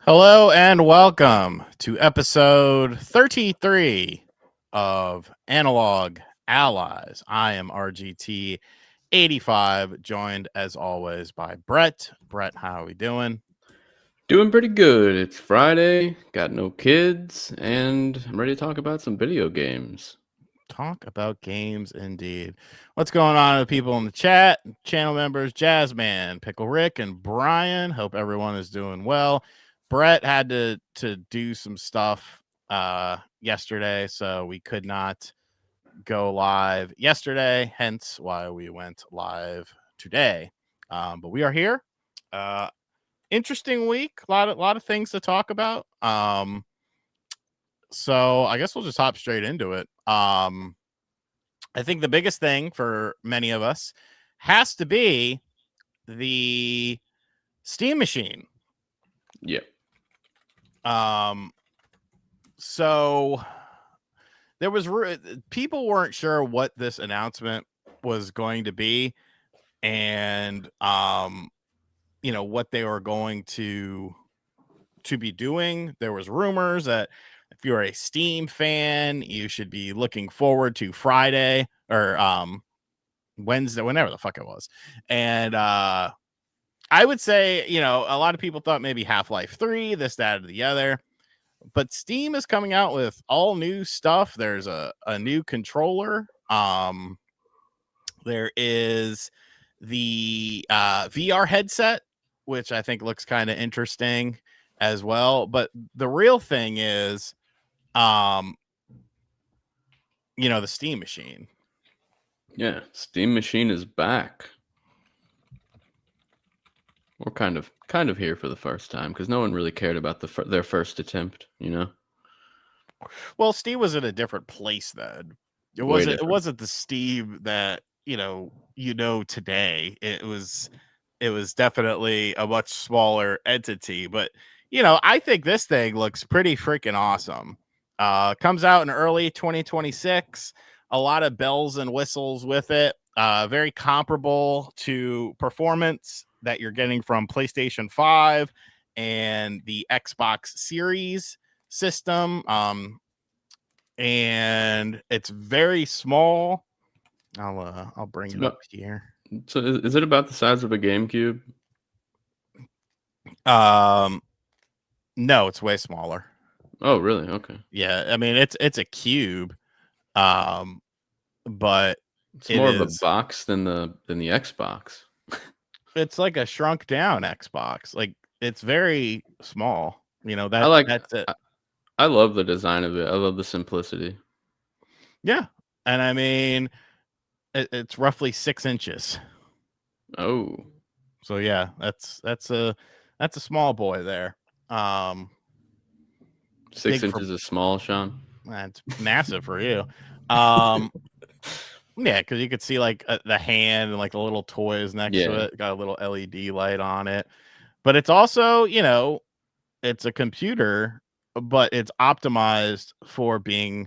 Hello and welcome to episode 33 of Analog Allies. I am RGT85, joined as always by Brett. Brett, how are we doing? Doing pretty good. It's Friday, got no kids, and I'm ready to talk about some video games. Talk about games indeed. What's going on with people in the chat? Channel members, Jazzman, Pickle Rick, and Brian. Hope everyone is doing well. Brett had to do some stuff yesterday, so we could not go live yesterday, hence why we went live today. But we are here. Interesting week, a lot of things to talk about. So I guess we'll just hop straight into it. I think the biggest thing for many of us has to be the Steam machine. Yeah. So there was people weren't sure what this announcement was going to be, and what they were going to be doing. There was rumors that if you're a Steam fan, you should be looking forward to Friday or Wednesday, whenever the fuck it was. And I would say, a lot of people thought maybe Half-Life 3, this, that, or the other. But Steam is coming out with all new stuff. There's a new controller. There is the VR headset, which I think looks kind of interesting as well. But the real thing is, the Steam machine. Yeah, Steam Machine is back. We're kind of here for the first time because no one really cared about their first attempt, Well, Steam was in a different place then. It wasn't the Steam that today. It was definitely a much smaller entity, but I think this thing looks pretty freaking awesome. Comes out in early 2026. A lot of bells and whistles with it. Very comparable to performance that you're getting from PlayStation 5 and the Xbox Series system. And it's very small. I'll bring it up here. So is it about the size of a GameCube? No, it's way smaller. Oh, really? Okay. Yeah, I mean it's a cube, but it's more of a box than the Xbox. It's like a shrunk down Xbox. Like it's very small. That's it. I love the design of it. I love the simplicity. Yeah, and I mean it's roughly 6 inches. Oh, so yeah, that's a small boy there. 6 inches is small, Sean. That's massive for you. Yeah, because you could see like the hand and like the little toys next to it. Got a little LED light on it, but it's also it's a computer, but it's optimized for being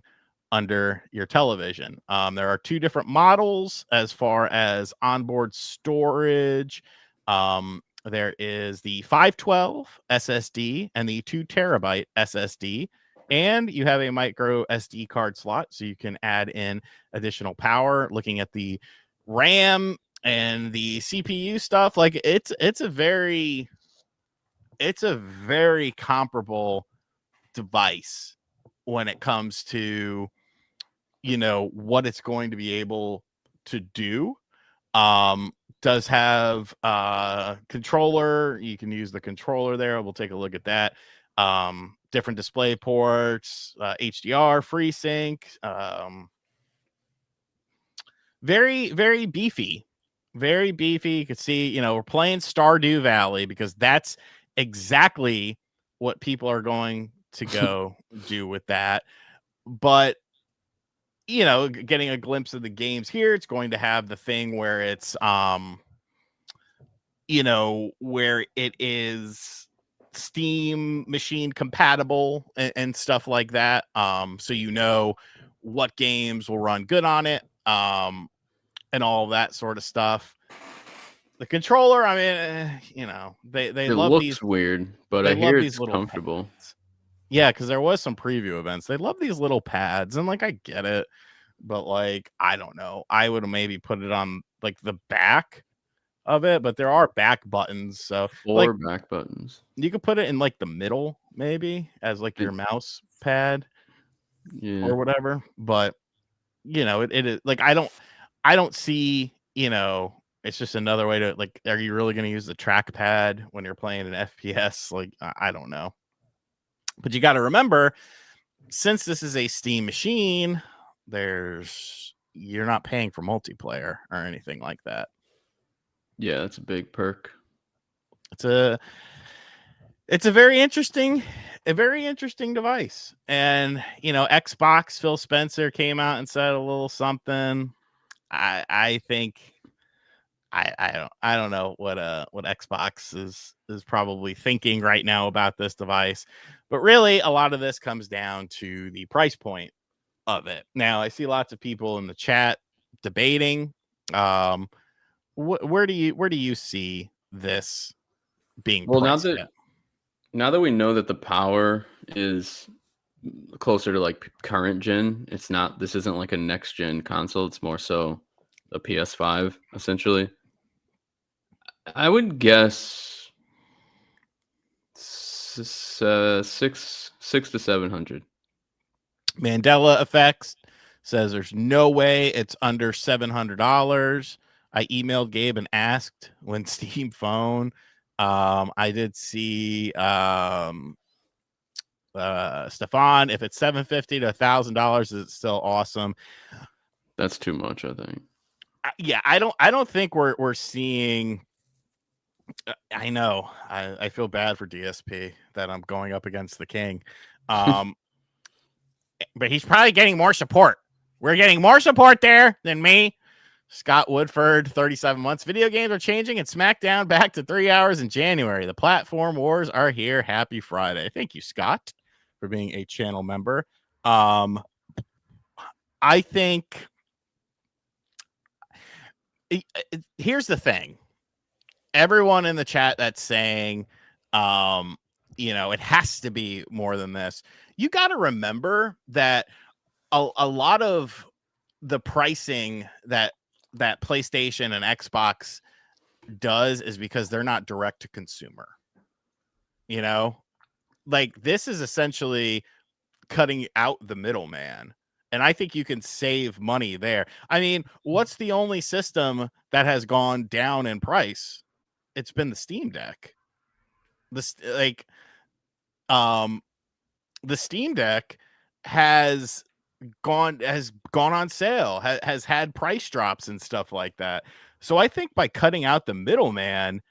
under your television. There are 2 different models as far as onboard storage. There is the 512 SSD and the 2 terabyte SSD, and you have a micro SD card slot, so you can add in additional power. Looking at the RAM and the CPU stuff, like it's a very comparable device when it comes to what it's going to be able to do. Does have controller. You can use the controller there. We'll take a look at that. Different display ports, HDR, FreeSync. Very, very beefy. Very beefy. You can see, we're playing Stardew Valley because that's exactly what people are going to go do with that. But getting a glimpse of the games here, it's going to have the thing where it's where it is Steam machine compatible and stuff like that. So what games will run good on it, and all of that sort of stuff. The controller, I mean, they It love looks these. weird, but They I hear love these it's little comfortable. pads. Yeah, because there was some preview events. They love these little pads, and like I get it, but like I don't know. I would have maybe put it on like the back of it, but there are back buttons, so 4 like back buttons. you could put it in like the middle, maybe as like your mouse pad Yeah. or whatever. But it is like I don't see, it's just another way to like, are you really going to use the trackpad when you're playing an FPS? Like, I don't know. But you got to remember, since this is a Steam machine, you're not paying for multiplayer or anything like that. Yeah, that's a big perk. It's a very interesting device. And Xbox Phil Spencer came out and said a little something. I think I don't know what Xbox is probably thinking right now about this device, but really a lot of this comes down to the price point of it. Now I see lots of people in the chat debating. Where do you see this being Well, priced at? now that we know that the power is closer to like current gen, this isn't like a next gen console, it's more so a PS5 essentially. I would guess six to 700. Mandela Effects says there's no way it's under $700. I emailed Gabe and asked when Steam phone. I did see Stefan, if it's $750 to $1,000, is still awesome. That's too much, I think. Yeah, I don't think we're seeing. I know. I feel bad for DSP that I'm going up against the king. But he's probably getting more support. We're getting more support there than me. Scott Woodford, 37 months. Video games are changing and SmackDown back to 3 hours in January. The platform wars are here. Happy Friday. Thank you, Scott, for being a channel member. I think here's the thing. Everyone in the chat that's saying, it has to be more than this. You got to remember that a lot of the pricing that PlayStation and Xbox does is because they're not direct to consumer. Like this is essentially cutting out the middleman. And I think you can save money there. I mean, what's the only system that has gone down in price? It's been the Steam Deck. The Steam Deck has gone on sale, has had price drops and stuff like that. So I think by cutting out the middleman,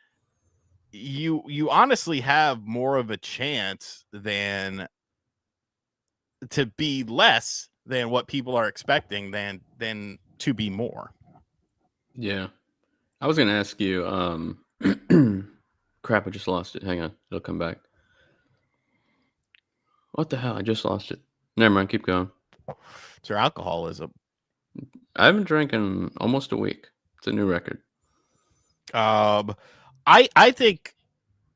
you honestly have more of a chance than to be less than what people are expecting than to be more. Yeah. I was going to ask you, crap, I just lost it. Hang on. It'll come back. What the hell? I just lost it. Never mind. Keep going. It's your alcoholism. I haven't drank in almost a week. It's a new record. I think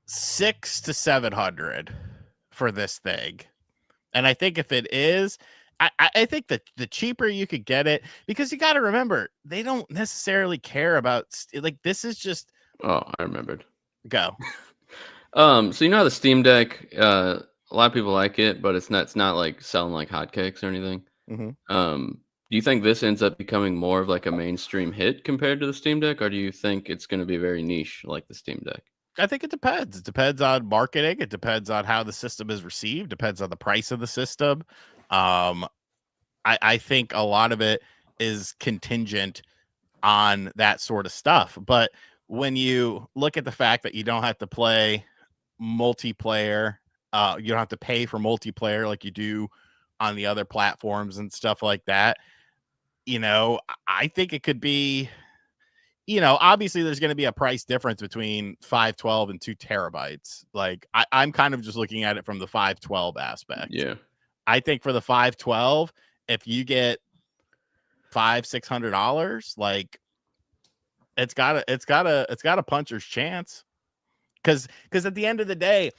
600 to 700 for this thing. And I think if it is, I think that the cheaper you could get it, because you got to remember, they don't necessarily care about like this is just. Oh, I remembered. Go. So you know how the Steam Deck, a lot of people like it, but it's not like selling like hotcakes or anything. Mm-hmm. Do you think this ends up becoming more of like a mainstream hit compared to the Steam Deck, or do you think it's going to be very niche like the Steam Deck? I think it depends. It depends on marketing. It depends on how the system is received. Depends on the price of the system. I think a lot of it is contingent on that sort of stuff. But when you look at the fact that you don't have to play multiplayer, you don't have to pay for multiplayer like you do on the other platforms and stuff like that. I think it could be. Obviously there's going to be a price difference between 512 and 2 terabytes. Like I'm kind of just looking at it from the 512 aspect. Yeah. I think for the 512, if you get $500-$600, like It's got a puncher's chance. Because at the end of the day,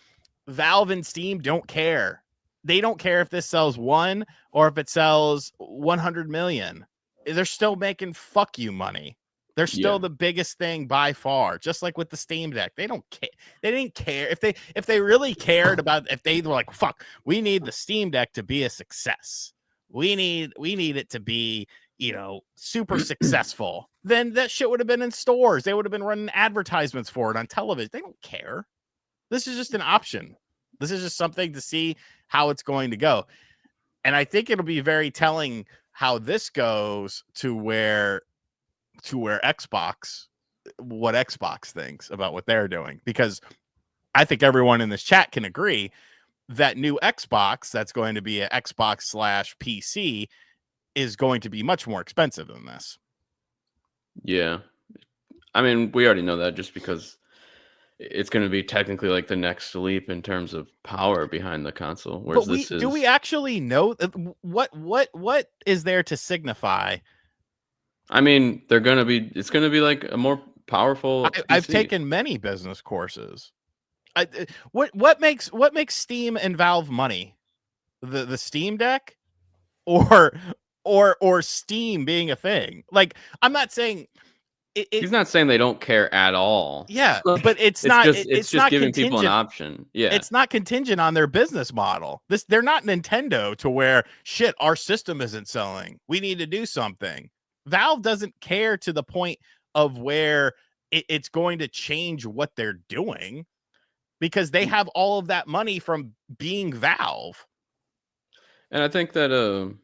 Valve and Steam don't care. They don't care if this sells 1 or if it sells 100 million. They're still making fuck you money. They're still the biggest thing by far. Just like with the Steam Deck, they don't care. They didn't care if they really cared about, if they were like, fuck, we need the Steam Deck to be a success. We need it to be, super successful. Then that shit would have been in stores. They would have been running advertisements for it on television. They don't care. This is just an option. This is just something to see how it's going to go. And I think it'll be very telling how this goes to where Xbox, what Xbox thinks about what they're doing. Because I think everyone in this chat can agree that new Xbox, that's going to be an Xbox / PC, is going to be much more expensive than this. Yeah. I mean, we already know that just because it's going to be technically like the next leap in terms of power behind the console. Whereas do we actually know what is there to signify? I mean, it's going to be like a more powerful PC. I've taken many business courses. What makes Steam and Valve money? The Steam Deck or Steam being a thing? Like, I'm not saying he's not saying they don't care at all. Yeah, but it's not giving people an option. Yeah. It's not contingent on their business model. They're not Nintendo to where shit, our system isn't selling. We need to do something. Valve doesn't care to the point of where it's going to change what they're doing, because they have all of that money from being Valve. And I think that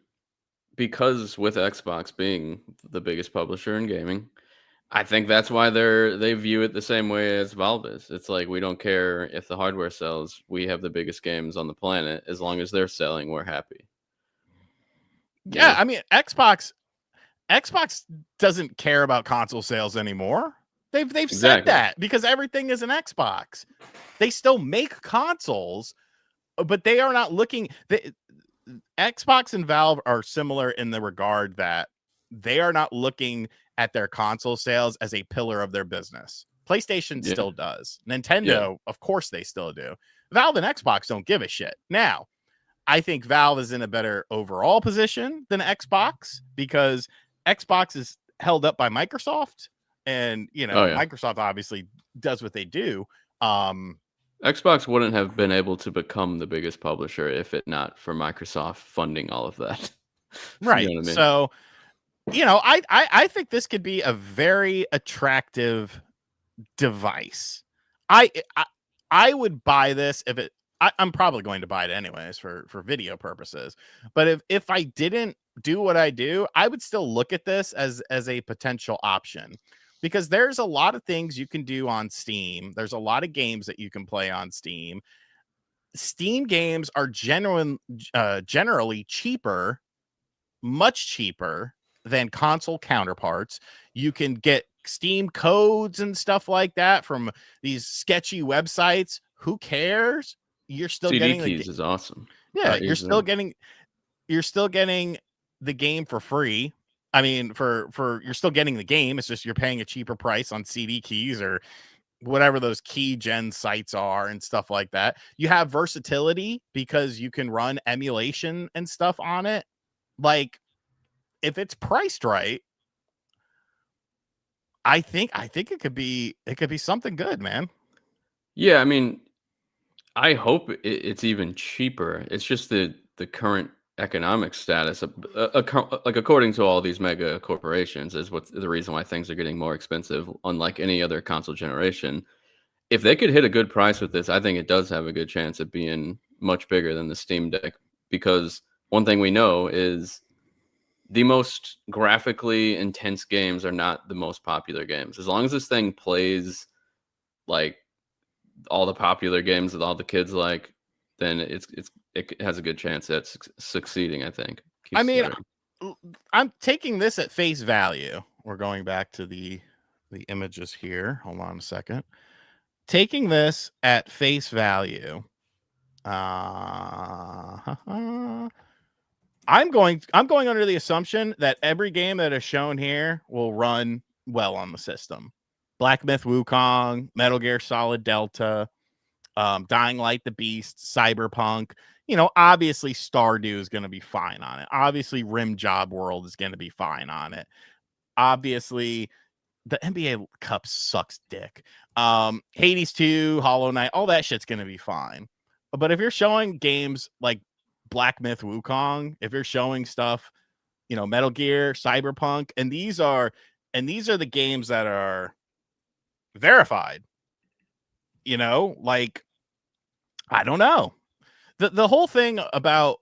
because with Xbox being the biggest publisher in gaming, I think that's why they view it the same way as Valve is. It's like, we don't care if the hardware sells. We have the biggest games on the planet. As long as they're selling, we're happy. Yeah, I mean, Xbox doesn't care about console sales anymore. They've said that, because everything is an Xbox. They still make consoles, but they are not looking. Xbox and Valve are similar in the regard that they are not looking at their console sales as a pillar of their business. PlayStation still does. Nintendo, of course, they still do. Valve and Xbox don't give a shit. Now, I think Valve is in a better overall position than Xbox, because Xbox is held up by Microsoft, and Microsoft obviously does what they do. Xbox wouldn't have been able to become the biggest publisher if it not for Microsoft funding all of that. Right. You know what I mean? So, I think this could be a very attractive device. I would buy this if it. I'm probably going to buy it anyways for video purposes. But if I didn't do what I do, I would still look at this as a potential option, because there's a lot of things you can do on Steam. There's a lot of games that you can play on Steam. Steam games are generally cheaper, much cheaper than console counterparts. You can get Steam codes and stuff like that from these sketchy websites. Who cares? You're still CD getting keys is awesome. Yeah, you're still getting the game for free. I mean, for you're still getting the game. It's just you're paying a cheaper price on CD keys or whatever those key gen sites are and stuff like that. You have versatility because you can run emulation and stuff on it. Like, if it's priced right, I think it could be something good, man. Yeah, I mean, I hope it's even cheaper. It's just the current economic status of, like, according to all these mega corporations, is what's the reason why things are getting more expensive, unlike any other console generation. If they could hit a good price with this, I think it does have a good chance of being much bigger than the Steam Deck, because one thing we know is the most graphically intense games are not the most popular games. As long as this thing plays like all the popular games that all the kids like, then it has a good chance at succeeding, I think. I mean, I'm taking this at face value. We're going back to the images here. Hold on a second. Taking this at face value. I'm going under the assumption that every game that is shown here will run well on the system. Black Myth Wukong, Metal Gear Solid Delta, Dying Light the Beast, Cyberpunk. Obviously Stardew is going to be fine on it. Obviously Rim Job World is going to be fine on it. Obviously the NBA Cup sucks dick. Hades 2, Hollow Knight, all that shit's going to be fine. But if you're showing games like Black Myth Wukong, if you're showing stuff, Metal Gear, Cyberpunk, and these are the games that are verified, like, I don't know. The whole thing about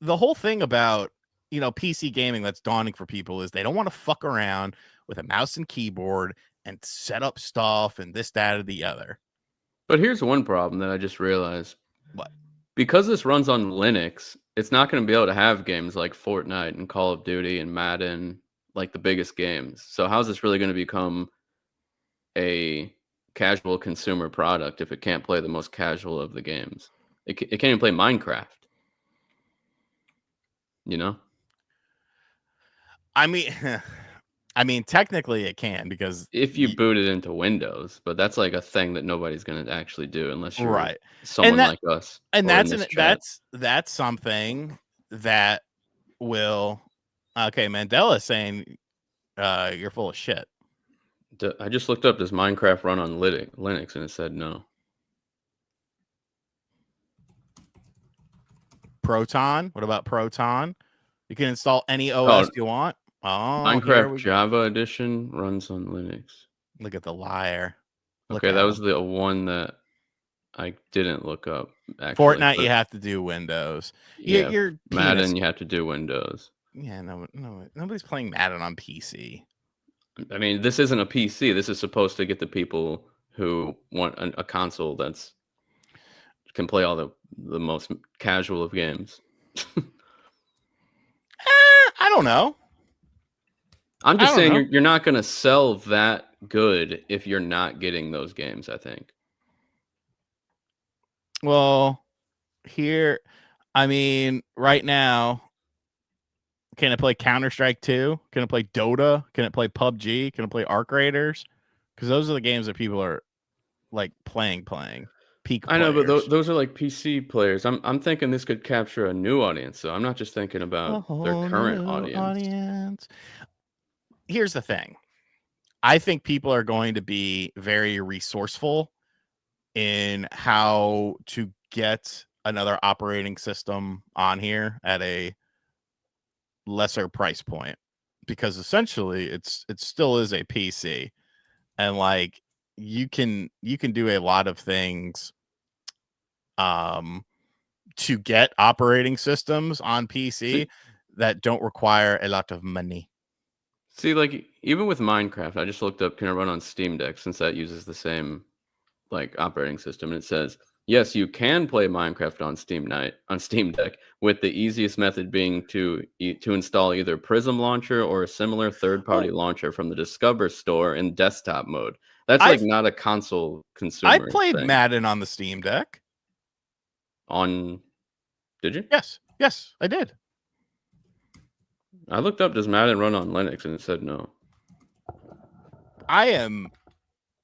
PC gaming that's dawning for people is they don't want to fuck around with a mouse and keyboard and set up stuff and this, that, or the other. But here's one problem that I just realized. What? Because this runs on Linux, it's not going to be able to have games like Fortnite and Call of Duty and Madden, like the biggest games. So how's this really going to become a casual consumer product if it can't play the most casual of the games? It can't even play Minecraft. I mean, technically it can, because if you boot it into Windows, but that's like a thing that nobody's going to actually do unless you're right. someone like us. And that's something that will. Okay, Mandela's saying you're full of shit. I just looked up, does Minecraft run on Linux, and it said no. Proton? What about Proton? You can install any OS you want. Oh, Minecraft Java Edition runs on Linux. Look at the liar. Okay, that was the one that I didn't look up. Actually, Fortnite, you have to do Windows. Yeah, you're Madden, you have to do Windows. Yeah, no, nobody's playing Madden on PC. I mean, this isn't a PC. This is supposed to get the people who want a console that's can play all the most casual of games. I don't know. I'm just saying you're not going to sell that good if you're not getting those games, I think. Well, right now, can it play Counter-Strike 2? Can it play Dota? Can it play PUBG? Can it play Arc Raiders? Because those are the games that people are like playing. Peak I know, but those are like PC players. I'm thinking this could capture a new audience, so I'm not just thinking about their current audience. Here's the thing. I think people are going to be very resourceful in how to get another operating system on here at a lesser price point, because essentially it still is a PC, and like you can do a lot of things to get operating systems on PC that don't require a lot of money. See, like even with Minecraft, I just looked up, can it run on Steam Deck, since that uses the same like operating system, and it says yes, you can play Minecraft on Steam Deck, with the easiest method being to install either Prism Launcher or a similar third-party launcher from the Discover store in desktop mode. That's not a console consumer. I played Madden on the Steam Deck. Did you? Yes, I did. I looked up, does Madden run on Linux, and it said no.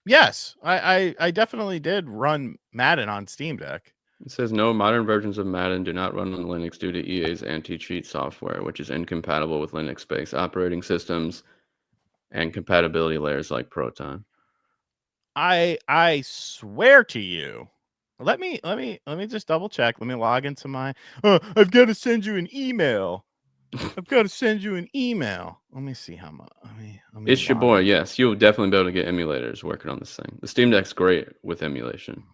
Yes, I definitely did run Madden on Steam Deck. It says no, modern versions of Madden do not run on Linux due to EA's anti-cheat software, which is incompatible with Linux-based operating systems and compatibility layers like Proton. I swear to you. Let me just double check. Let me log into my. I've got to send you an email. Let me see how much. It's your boy. Yes, you'll definitely be able to get emulators working on this thing. The Steam Deck's great with emulation.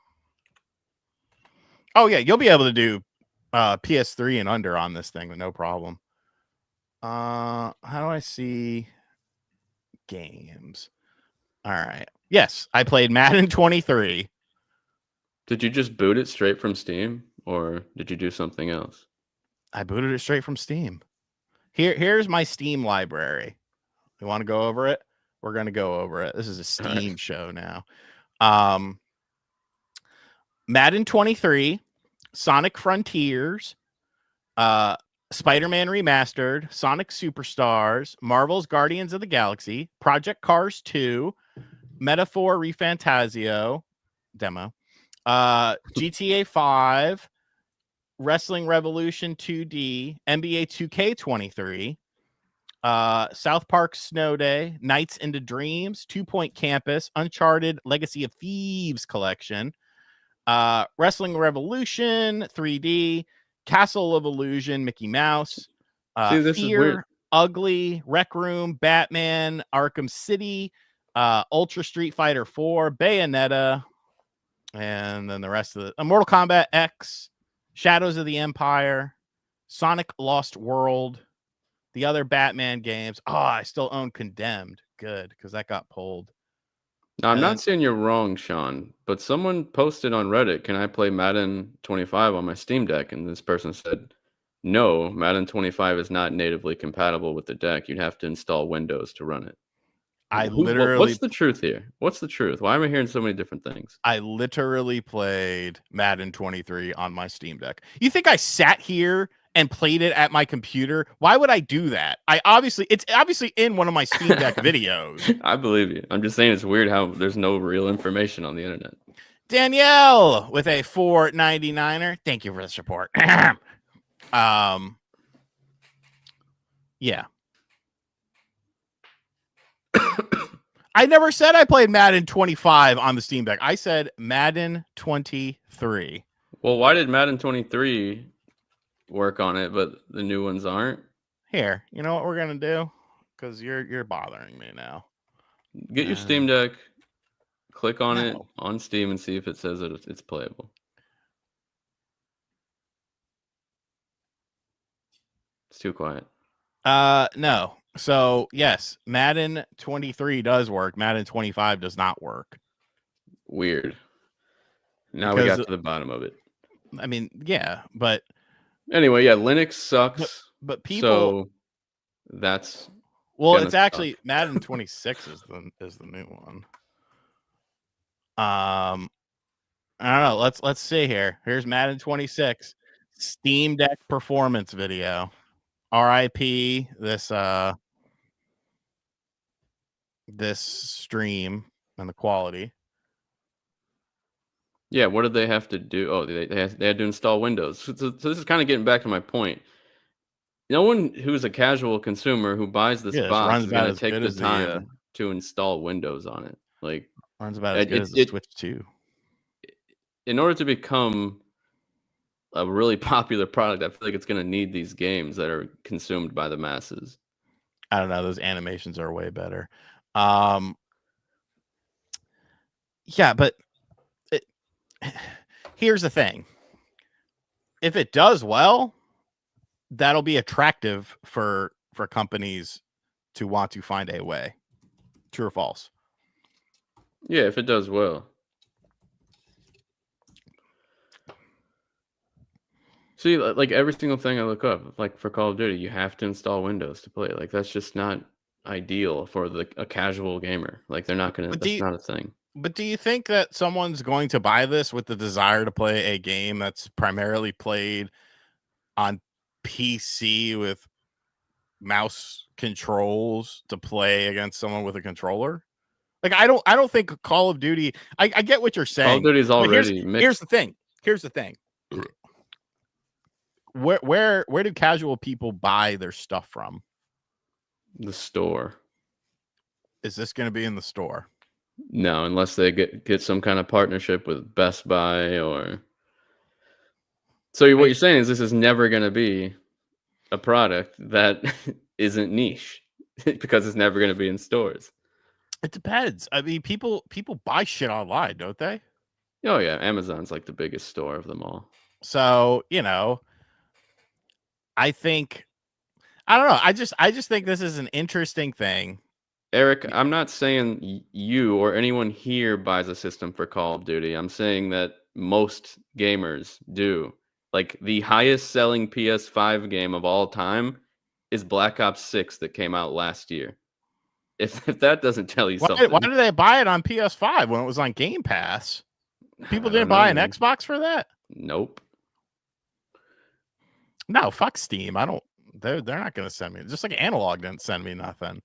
Oh yeah, you'll be able to do PS3 and under on this thing with no problem. How do I see games? All right. Yes, I played Madden 23. Did you just boot it straight from Steam, or did you do something else? I booted it straight from Steam. Here's my Steam library. You want to go over it? We're going to go over it. This is a Steam show now. Madden 23, Sonic Frontiers, Spider-Man Remastered, Sonic Superstars, Marvel's Guardians of the Galaxy, Project Cars 2, Metaphor Refantasio demo, GTA 5, Wrestling Revolution 2D, NBA 2K23, South Park Snow Day, Nights into Dreams, 2 Point Campus, Uncharted Legacy of Thieves Collection, Wrestling Revolution 3D, Castle of Illusion, Mickey Mouse, See, this is weird. Fear, Ugly, Rec Room, Batman, Arkham City, Ultra Street Fighter 4, Bayonetta, and then the rest of the Mortal Kombat X, Shadows of the Empire, Sonic Lost World, the other Batman games. Oh, I still own Condemned. Good, because that got pulled. Now, I'm not saying you're wrong, Sean, but someone posted on Reddit, can I play Madden 25 on my Steam Deck? And this person said, no, Madden 25 is not natively compatible with the deck. You'd have to install Windows to run it. What's the truth here? What's the truth? Why am I hearing so many different things? I literally played Madden 23 on my Steam Deck. You think I sat here and played it at my computer? Why would I do that? It's obviously in one of my Steam Deck videos. I believe you. I'm just saying it's weird how there's no real information on the internet. Danielle with a $4.99. Thank you for the support. Yeah. I never said I played Madden 25 on the Steam Deck. I said Madden 23. Well, why did Madden 23 work on it, but the new ones aren't? Here, you know what we're gonna do? Because you're bothering me now. Get your Steam Deck, click on it on Steam, and see if it says that it's playable. It's too quiet. No. So yes, Madden 23 does work. Madden 25 does not work. Weird. Now we got to the bottom of it. I mean, yeah, but anyway, yeah, Linux sucks. But people, so that's it's actually Madden 26 is the new one. I don't know. Let's see here. Here's Madden 26 Steam Deck performance video. RIP this stream and the quality. Yeah, what did they have to do? Oh, they had to install Windows. So this is kind of getting back to my point. No one who's a casual consumer who buys this box is going to take the time to install Windows on it. Like, runs about as good as the Switch 2. In order to become a really popular product, I feel like it's going to need these games that are consumed by the masses. I don't know. Those animations are way better. Yeah, but here's the thing. If it does well, that'll be attractive for companies to want to find a way. True or false? Yeah, if it does well. See, like every single thing I look up, like for Call of Duty, you have to install Windows to play. Like that's just not ideal for a casual gamer. Like they're not gonna. That's not a thing. But do you think that someone's going to buy this with the desire to play a game that's primarily played on PC with mouse controls to play against someone with a controller? Like I don't think Call of Duty. I get what you're saying. Call of Duty's already mixed. Here's the thing. Where do casual people buy their stuff from? The store. Is this going to be in the store? No, unless they get some kind of partnership with Best Buy or. So what you're saying is this is never going to be a product that isn't niche because it's never going to be in stores. It depends. I mean, people buy shit online, don't they? Oh yeah, Amazon's like the biggest store of them all. So, I don't know. I just think this is an interesting thing. Eric, I'm not saying you or anyone here buys a system for Call of Duty. I'm saying that most gamers do. Like the highest selling PS5 game of all time is Black Ops 6 that came out last year. If that doesn't tell you something. Why did they buy it on PS5 when it was on Game Pass? People didn't buy an Xbox for that? Nope. No, fuck Steam. I don't. They're not going to send me. Just like Analog didn't send me nothing.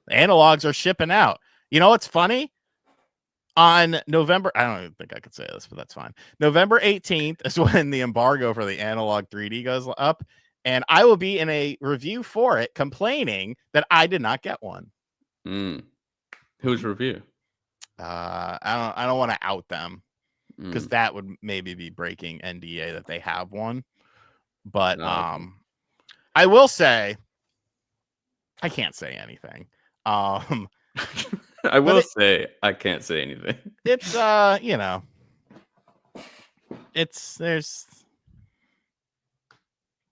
The analogs are shipping out. You know what's funny? On November, I don't even think I could say this, but that's fine. November 18th is when the embargo for the Analog 3D goes up, and I will be in a review for it complaining that I did not get one. Whose review? I don't want to out them because that would maybe be breaking NDA that they have one. But I will say I can't say anything. I will say I can't say anything. It's you know, there's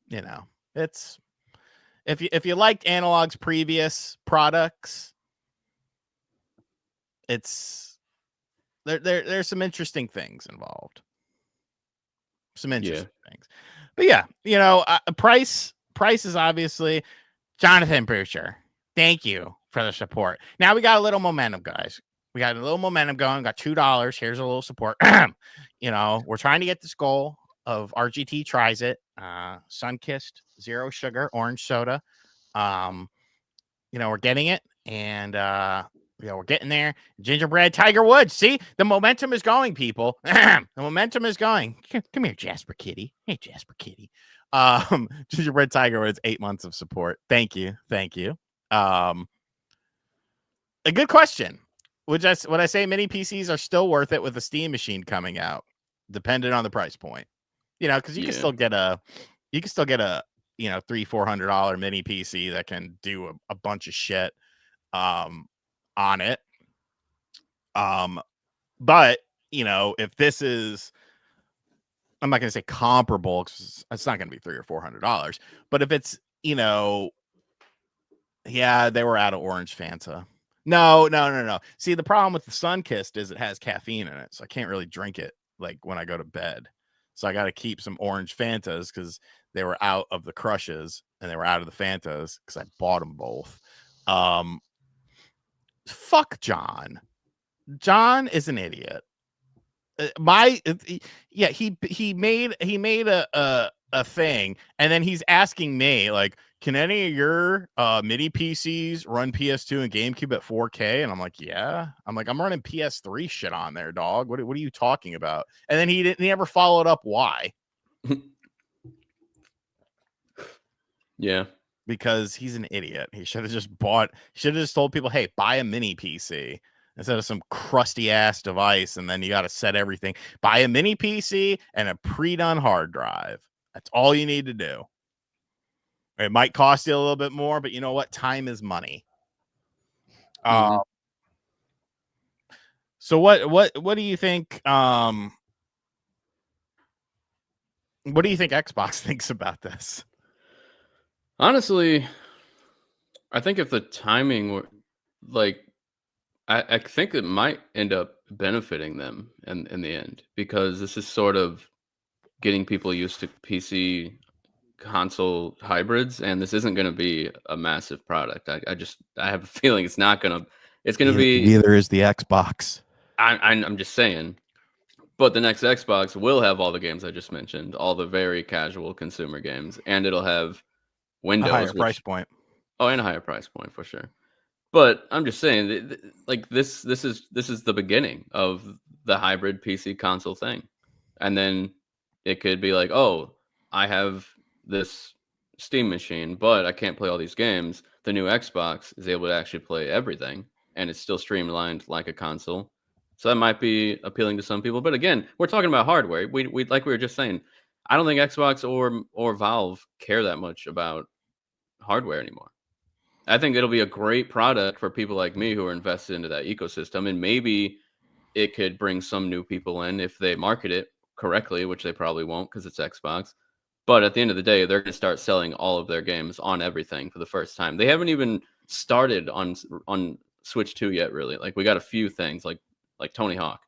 you know, it's if you liked Analog's previous products, it's there's some interesting things involved. Some interesting things. But yeah, you know, price is obviously Jonathan Brewster. Thank you for the support. Now we got a little momentum, guys. We got a little momentum going. Got $2. Here's a little support. You know, we're trying to get this goal of RGT tries it. Sun-kissed, zero sugar, orange soda. You know, we're getting it, and you know, we're getting there. Gingerbread Tiger Woods. See, the momentum is going, people. The momentum is going. Come here, Jasper Kitty. Hey, Jasper Kitty. Gingerbread Tiger Woods, 8 months of support. Thank you. A good question. Would I say mini PCs are still worth it with a Steam machine coming out, depending on the price point? You know, because you can still get a you know, $300-$400 mini PC that can do a bunch of shit on it. But you know, if this is, I'm not gonna say comparable because it's not gonna be $300 or $400, but if it's, you know, yeah, they were out of orange Fanta. No. See, the problem with the Sunkist is it has caffeine in it, so I can't really drink it like when I go to bed. So I got to keep some orange Fantas because they were out of the crushes and they were out of the Fantas because I bought them both. Fuck John. John is an idiot. He made a thing, and then he's asking me like, can any of your mini PCs run PS2 and GameCube at 4K? And I'm like, yeah. I'm like, I'm running PS3 shit on there, dog. What are you talking about? And then he never followed up why. Yeah. Because he's an idiot. He should have just told people, hey, buy a mini PC instead of some crusty ass device. And then you got to set everything. Buy a mini PC and a pre-done hard drive. That's all you need to do. It might cost you a little bit more, but you know what? Time is money. So what do you think? What do you think Xbox thinks about this? Honestly, I think if the timing were like, I think it might end up benefiting them in the end, because this is sort of getting people used to PC console hybrids, and this isn't going to be a massive product. I have a feeling it's not going to. It's going to be. Neither is the Xbox. I'm just saying. But the next Xbox will have all the games I just mentioned, all the very casual consumer games, and it'll have Windows, a higher price point. Oh, and a higher price point for sure. But I'm just saying, like this is the beginning of the hybrid PC console thing, and then it could be like, oh, I have this Steam machine, but I can't play all these games. The new Xbox is able to actually play everything, and it's still streamlined like a console. So that might be appealing to some people. But again, we're talking about hardware. We like we were just saying, I don't think Xbox or Valve care that much about hardware anymore. I think it'll be a great product for people like me who are invested into that ecosystem, and maybe it could bring some new people in if they market it correctly, which they probably won't because it's Xbox. But at the end of the day, they're going to start selling all of their games on everything for the first time. They haven't even started on Switch 2 yet, really. Like, we got a few things like Tony Hawk,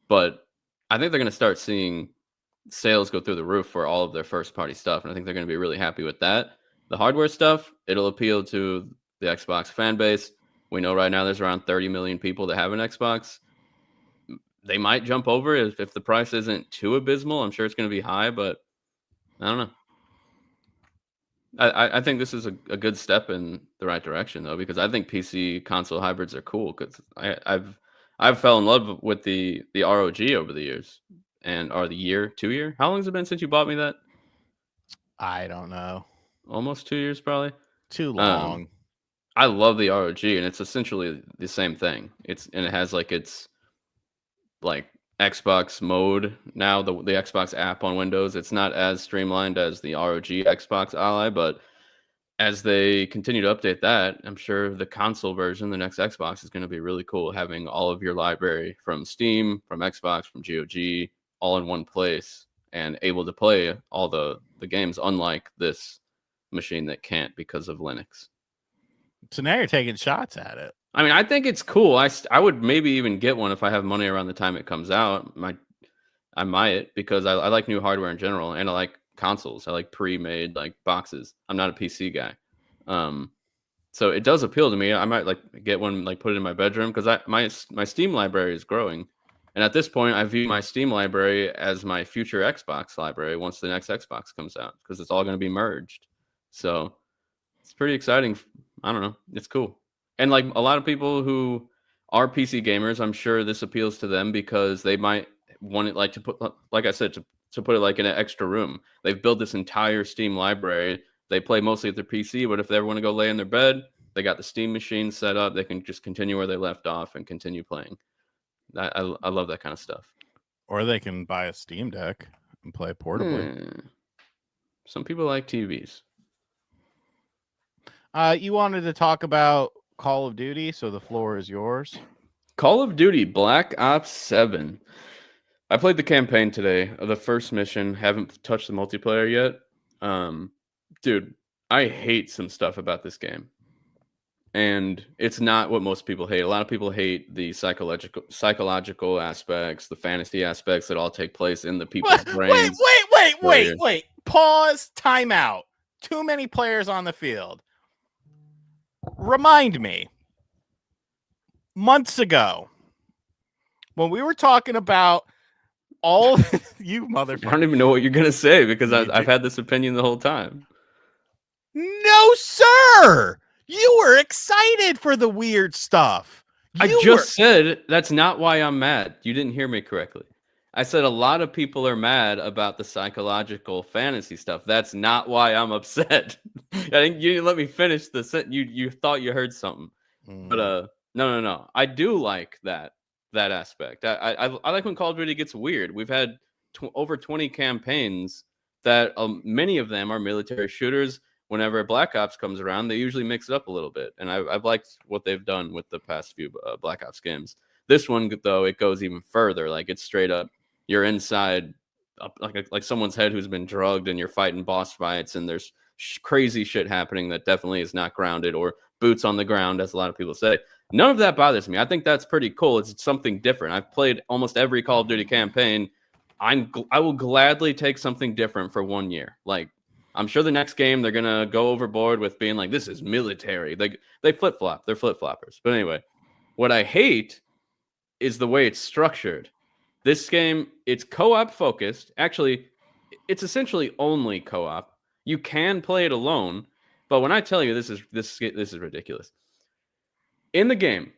but I think they're going to start seeing sales go through the roof for all of their first party stuff, and I think they're going to be really happy with that. The hardware stuff, it'll appeal to the Xbox fan base. We know right now there's around 30 million people that have an Xbox. They might jump over if the price isn't too abysmal. I'm sure it's going to be high, but I don't know. I think this is a good step in the right direction though, because I think PC console hybrids are cool because I've fell in love with the ROG over the years or the year 2 year. How long has it been since you bought me that? I don't know. Almost 2 years probably. Too Um, long. I love the ROG, and it's essentially the same thing. It has like its like Xbox mode now, the Xbox app on Windows. It's not as streamlined as the ROG Xbox Ally, but as they continue to update that, I'm sure the console version, the next Xbox, is going to be really cool. Having all of your library from Steam, from Xbox, from GOG, all in one place, and able to play all the games, unlike this machine that can't because of Linux. So now you're taking shots at it. I mean, I think it's cool. I would maybe even get one if I have money around the time it comes out. I might, because I like new hardware in general, and I like consoles. I like pre-made like boxes. I'm not a PC guy, so it does appeal to me. I might like get one, like put it in my bedroom, because my Steam library is growing, and at this point, I view my Steam library as my future Xbox library once the next Xbox comes out, because it's all going to be merged. So it's pretty exciting. I don't know. It's cool. And like a lot of people who are PC gamers, I'm sure this appeals to them because they might want it like to put, like I said, to put it like in an extra room. They've built this entire Steam library. They play mostly at their PC, but if they ever want to go lay in their bed, they got the Steam machine set up. They can just continue where they left off and continue playing. I love that kind of stuff. Or they can buy a Steam Deck and play portably. Some people like TVs. You wanted to talk about Call of Duty, so the floor is yours. Call of Duty Black Ops 7. I played the campaign today of the first mission. Haven't touched the multiplayer yet. Dude, I hate some stuff about this game. And it's not what most people hate. A lot of people hate the psychological aspects, the fantasy aspects that all take place in the people's brains. Wait. Pause, timeout. Too many players on the field. Remind me, months ago, when we were talking about all you motherfucker. I don't even know what you're gonna say, because I've had this opinion the whole time. No, sir. You were excited for the weird stuff. I just said that's not why I'm mad. You didn't hear me correctly. I said a lot of people are mad about the psychological fantasy stuff. That's not why I'm upset. I think you didn't let me finish the sentence. You thought you heard something, but no. I do like that aspect. I like when Call of Duty gets weird. We've had over 20 campaigns that many of them are military shooters. Whenever Black Ops comes around, they usually mix it up a little bit, and I've liked what they've done with the past few Black Ops games. This one, though, it goes even further. Like, it's straight up, you're inside like someone's head who's been drugged, and you're fighting boss fights, and there's crazy shit happening that definitely is not grounded or boots on the ground, as a lot of people say. None of that bothers me. I think that's pretty cool. It's something different. I've played almost every Call of Duty campaign. I will gladly take something different for 1 year. Like, I'm sure the next game they're gonna go overboard with being like, this is military. They flip flop. They're flip floppers. But anyway, what I hate is the way it's structured. This game, it's co-op focused. Actually, it's essentially only co-op. You can play it alone, but when I tell you this is ridiculous. In the game,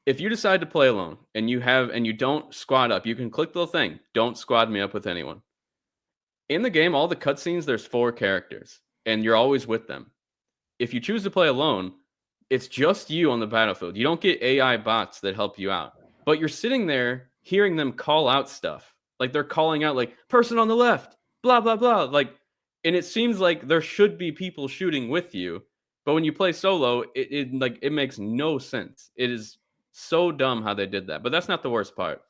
if you decide to play alone and you don't squad up, you can click the little thing. Don't squad me up with anyone. In the game, all the cutscenes, there's 4 characters, and you're always with them. If you choose to play alone, it's just you on the battlefield. You don't get AI bots that help you out, but you're sitting there hearing them call out stuff. Like, they're calling out, like, person on the left, blah, blah, blah. Like, and it seems like there should be people shooting with you, but when you play solo, it makes no sense. It is so dumb how they did that, but that's not the worst part.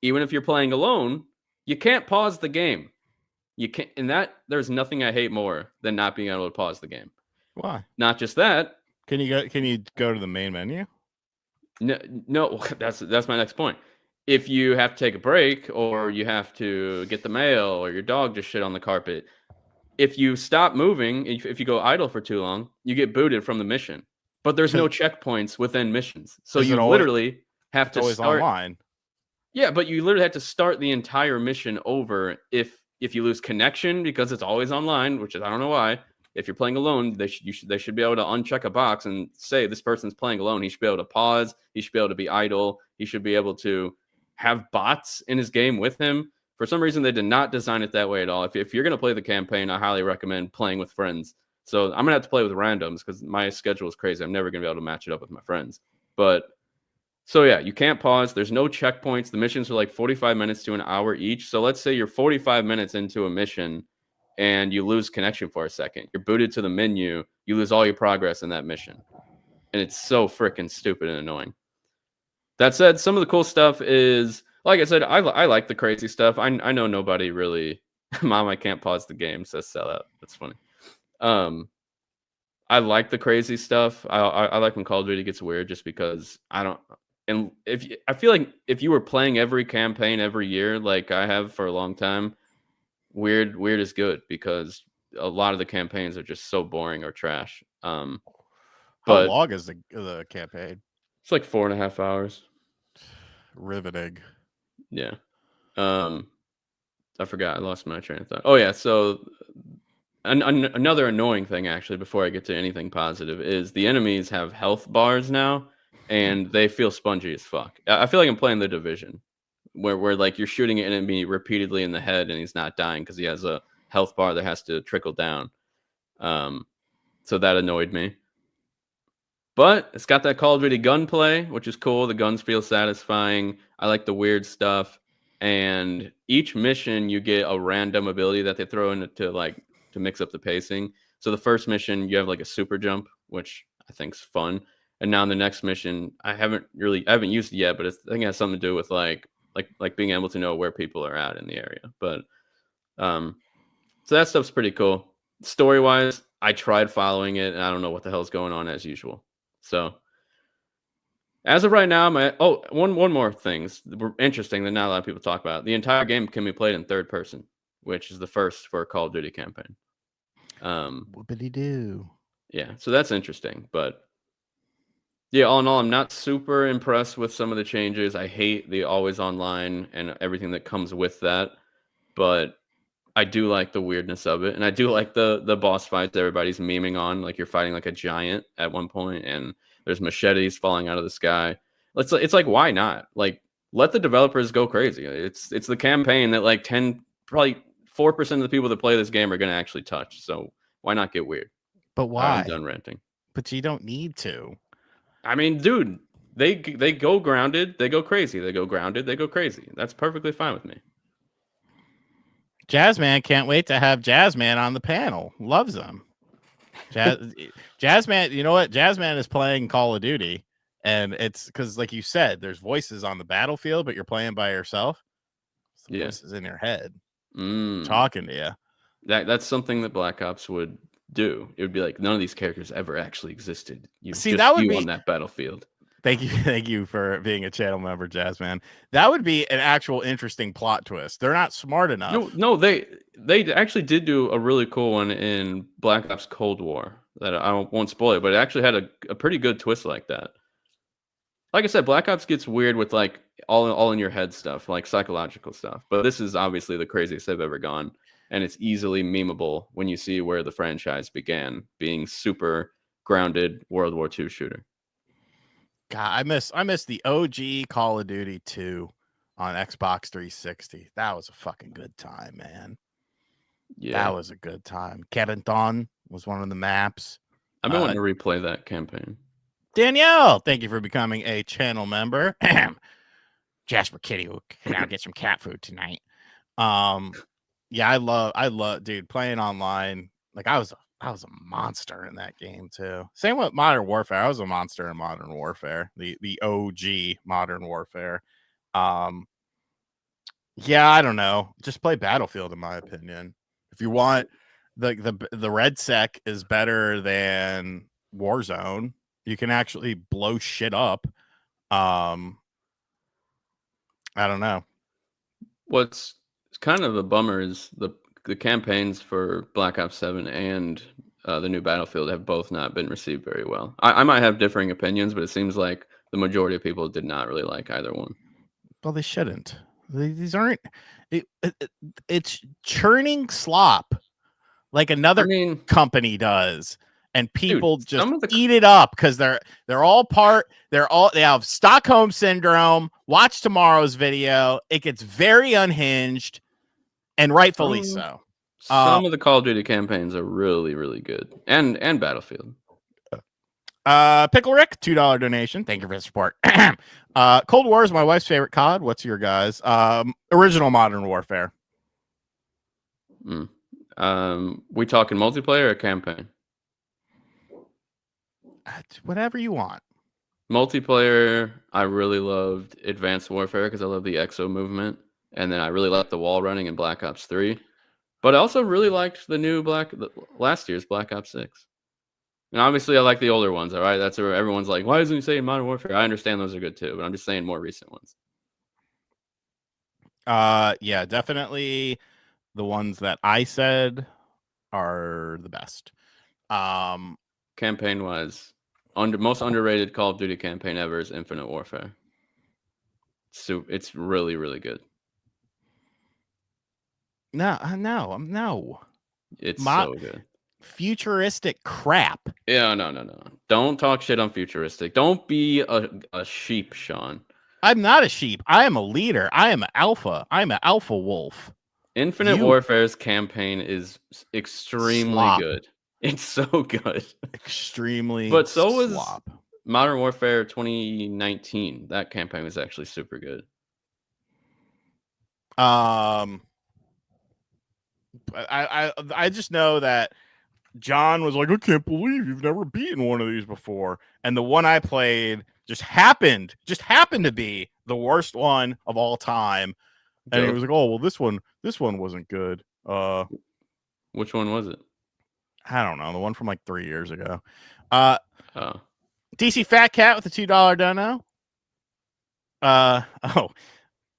Even if you're playing alone, you can't pause the game. You can't, and there's nothing I hate more than not being able to pause the game. Why? Not just that. Can you go to the main menu? No, that's my next point. If you have to take a break, or you have to get the mail, or your dog just shit on the carpet, if you stop moving, if you go idle for too long, you get booted from the mission. But there's no checkpoints within missions, so you literally have to start online. Yeah, but you literally have to start the entire mission over if you lose connection, because it's always online, which is, I don't know why. if you're playing alone, they should be able to uncheck a box and say this person's playing alone. He should be able to pause. He should be able to be idle. He should be able to have bots in his game with him. For some reason, they did not design it that way at all. If you're going to play the campaign, I highly recommend playing with friends. So I'm going to have to play with randoms because my schedule is crazy. I'm never going to be able to match it up with my friends. But so yeah, you can't pause. There's no checkpoints. The missions are like 45 minutes to an hour each. So let's say you're 45 minutes into a mission and you lose connection for a second. You're booted to the menu. You lose all your progress in that mission. And it's so freaking stupid and annoying. That said, some of the cool stuff is, like I said, I like the crazy stuff. I know nobody really, Mom, I can't pause the game, says sellout. That's funny. I like the crazy stuff. I like when Call of Duty gets weird just because I don't. And I feel like if you were playing every campaign every year, like I have for a long time, weird is good because a lot of the campaigns are just so boring or trash. How long is the campaign? It's like 4.5 hours. Riveting. Yeah. I forgot. I lost my train of thought. Oh yeah. So another annoying thing, actually, before I get to anything positive, is the enemies have health bars now, and they feel spongy as fuck. I feel like I'm playing The Division, where like you're shooting an enemy repeatedly in the head, and he's not dying because he has a health bar that has to trickle down. So that annoyed me. But it's got that Call of Duty gunplay, which is cool. The guns feel satisfying. I like the weird stuff. And each mission, you get a random ability that they throw in to mix up the pacing. So the first mission, you have like a super jump, which I think is fun. And now in the next mission, I haven't used it yet, but I think it has something to do with like being able to know where people are at in the area. But so that stuff's pretty cool. Story wise, I tried following it, and I don't know what the hell's going on as usual. So as of right now, one more thing interesting that not a lot of people talk about. The entire game can be played in third person, which is the first for a Call of Duty campaign. Whoopity-doo. Yeah, so that's interesting. But yeah, all in all, I'm not super impressed with some of the changes. I hate the always online and everything that comes with that. But I do like the weirdness of it, and I do like the boss fights that everybody's memeing on. Like you're fighting like a giant at one point, and there's machetes falling out of the sky. It's like, why not? Like, let the developers go crazy. It's the campaign that like probably 4% of the people that play this game are going to actually touch. So why not get weird? But why? I'm done ranting. But you don't need to. I mean, dude, they go grounded, they go crazy. They go grounded, they go crazy. That's perfectly fine with me. Jazzman can't wait to have Jazzman on the panel. Loves them. Jazzman, you know what? Jazzman is playing Call of Duty, and it's because, like you said, there's voices on the battlefield, but you're playing by yourself. The voices in your head talking to you. That's something that Black Ops would do. It would be like none of these characters ever actually existed. That would be on that battlefield. Thank you for being a channel member, Jazzman. That would be an actual interesting plot twist. They're not smart enough. No, they actually did do a really cool one in Black Ops Cold War that I won't spoil it, but it actually had a pretty good twist like that. Like I said, Black Ops gets weird with like all in your head stuff, like psychological stuff. But this is obviously the craziest they've ever gone, and it's easily memeable when you see where the franchise began, being super grounded World War II shooter. God, I miss the OG Call of Duty 2 on Xbox 360. That was a fucking good time, man. Yeah, that was a good time. Kerenton was one of the maps. I've been wanting to replay that campaign. Danielle, thank you for becoming a channel member. Jasper Kitty will now get some cat food tonight. Yeah, I love, dude, playing online. Like I was a monster in that game too. Same with Modern Warfare. I was a monster in Modern Warfare, the OG Modern Warfare. Yeah, I don't know. Just play Battlefield, in my opinion. If you want, the Red Sec is better than Warzone. You can actually blow shit up. I don't know. What's kind of the bummer is the campaigns for Black Ops 7 and the new Battlefield have both not been received very well. I might have differing opinions, but it seems like the majority of people did not really like either one. Well, they shouldn't. These aren't. It's churning slop. like another company does, and people just eat it up because they have Stockholm syndrome. Watch tomorrow's video; it gets very unhinged, and rightfully so. Some of the Call of Duty campaigns are really, really good, and Battlefield. Pickle Rick, $2 donation. Thank you for the support. Cold War is my wife's favorite COD. What's your guys? Original Modern Warfare. We talking multiplayer or campaign? Whatever you want. Multiplayer, I really loved Advanced Warfare because I love the EXO movement, and then I really liked the wall running in Black Ops 3. But I also really liked the last year's Black Ops 6. And obviously, I like the older ones, all right? That's where everyone's like, why isn't he saying Modern Warfare? I understand those are good too, but I'm just saying more recent ones. Yeah, definitely the ones that I said are the best. Campaign-wise, most underrated Call of Duty campaign ever is Infinite Warfare. So it's really, really good. No. It's so good. Futuristic crap. Yeah, no. Don't talk shit on futuristic. Don't be a sheep, Sean. I'm not a sheep. I am a leader. I am an alpha. I'm an alpha wolf. Infinite Warfare's campaign is extremely good. It's so good. Extremely. But so was Modern Warfare 2019. That campaign was actually super good. I just know that John was like, I can't believe you've never beaten one of these before. And the one I played just happened to be the worst one of all time. And he was like, oh, well, this one wasn't good. Which one was it? I don't know. The one from like 3 years ago. DC Fat Cat with a $2 dono.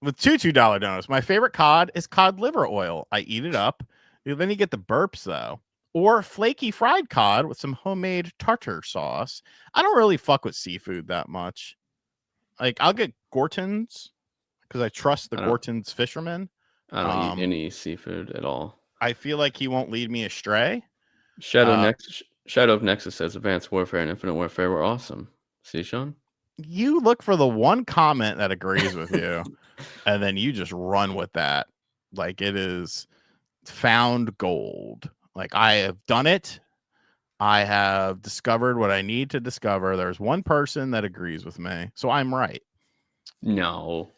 With two $2 donos. My favorite cod is cod liver oil. I eat it up. Then you get the burps though. Or flaky fried cod with some homemade tartar sauce. I don't really fuck with seafood that much. Like I'll get Gorton's because I trust the Gorton's fisherman. I don't eat any seafood at all. I feel like he won't lead me astray. Shadow of Nexus says Advanced Warfare and Infinite Warfare were awesome. See, Sean? You look for the one comment that agrees with you, and then you just run with that. Like it is found gold. Like I have done it. I have discovered what I need to discover. There's one person that agrees with me, so I'm right. No.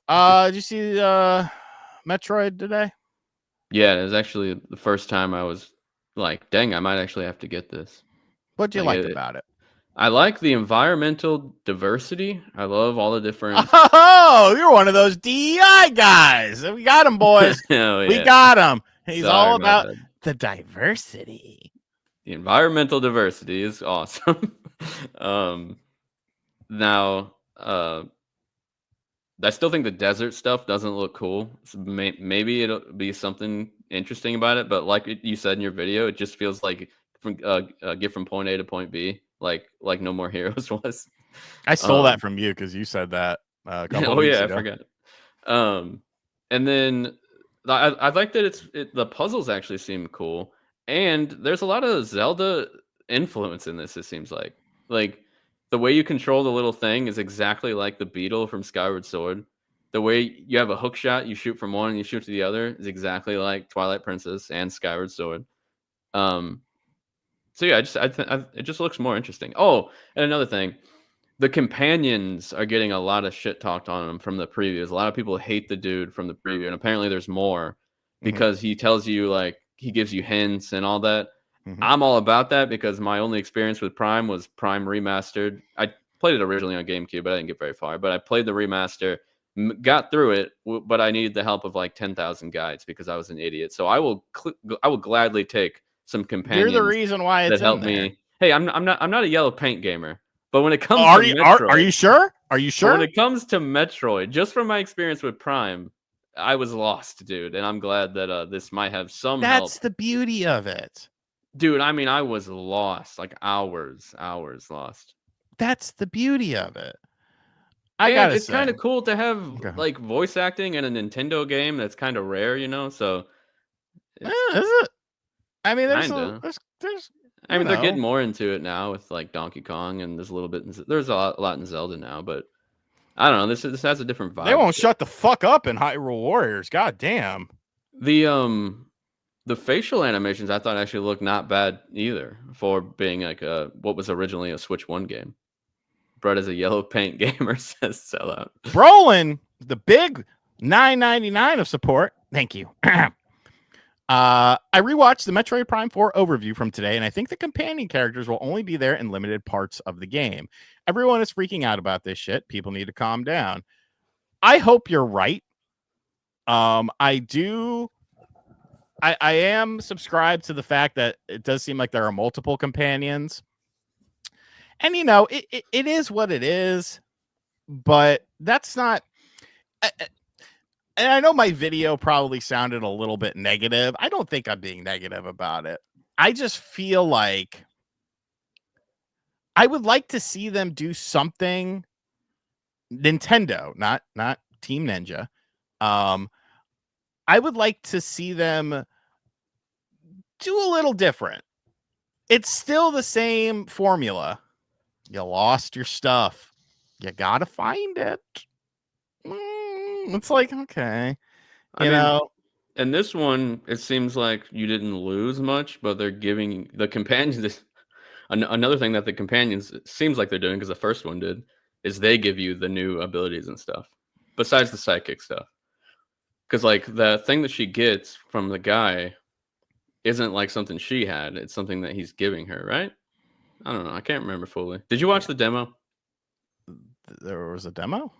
Did you see Metroid today? Yeah, it was actually the first time I was like, dang, I might actually have to get this. What'd you like about it? I like the environmental diversity. I love all the different. Oh, you're one of those DEI guys. We got him, boys. Oh, yeah. We got him. He's all about the diversity. The environmental diversity is awesome. Now, I still think the desert stuff doesn't look cool. So maybe it'll be something interesting about it, but like you said in your video, it just feels like get from point A to point B, like No More Heroes was. I stole that from you because you said that a couple weeks ago. I forgot. And then I like that the puzzles actually seem cool, and there's a lot of Zelda influence in this. It seems like the way you control the little thing is exactly like the beetle from Skyward Sword. The way you have a hook shot, you shoot from one and you shoot to the other is exactly like Twilight Princess and Skyward Sword. So yeah, it just looks more interesting. Oh, and another thing, the companions are getting a lot of shit talked on them from the previews. A lot of people hate the dude from the preview, and apparently there's more because he tells you, like, he gives you hints and all that. I'm all about that because my only experience with Prime was Prime Remastered. I played it originally on GameCube, but I didn't get very far. But I played the remaster, got through it, but I needed the help of like 10,000 guides because I was an idiot. So I will gladly take some companions. You're the reason why it's that help me. Hey, I'm not a yellow paint gamer, but when it comes to Metroid, are you sure? Are you sure? When it comes to Metroid, just from my experience with Prime, I was lost, dude, and I'm glad that this might have some help. That's the beauty of it. Dude, I mean, I was lost, like hours lost. That's the beauty of it. It's kind of cool to have like voice acting in a Nintendo game that's kind of rare, you know. So, is it? I mean, there's Kinda. I you mean, they're getting know, more into it now with like Donkey Kong, and there's a little bit. There's a lot in Zelda now, but I don't know. This has a different they vibe won't to it. shut the fuck up in Hyrule Warriors. God damn. The the facial animations I thought actually looked not bad either for being like what was originally a Switch 1 game. Brett is a yellow paint gamer says sellout. Brolin, the big $9.99 of support. Thank you. I rewatched the Metroid Prime 4 overview from today, and I think the companion characters will only be there in limited parts of the game. Everyone is freaking out about this shit. People need to calm down. I hope you're right. I am subscribed to the fact that it does seem like there are multiple companions. And it is what it is, but that's not and I know my video probably sounded a little bit negative. I don't think I'm being negative about it. I just feel like I would like to see them do something Nintendo, not Team Ninja. I would like to see them do a little different. It's still the same formula. You lost your stuff. You got to find it. It's like, okay. I mean, in this one, it seems like you didn't lose much, but they're giving the companions this. Another thing that the companions it seems like they're doing, because the first one did, is they give you the new abilities and stuff, besides the psychic stuff. Because like the thing that she gets from the guy isn't like something she had; it's something that he's giving her, right? I don't know. I can't remember fully. Did you watch the demo? There was a demo?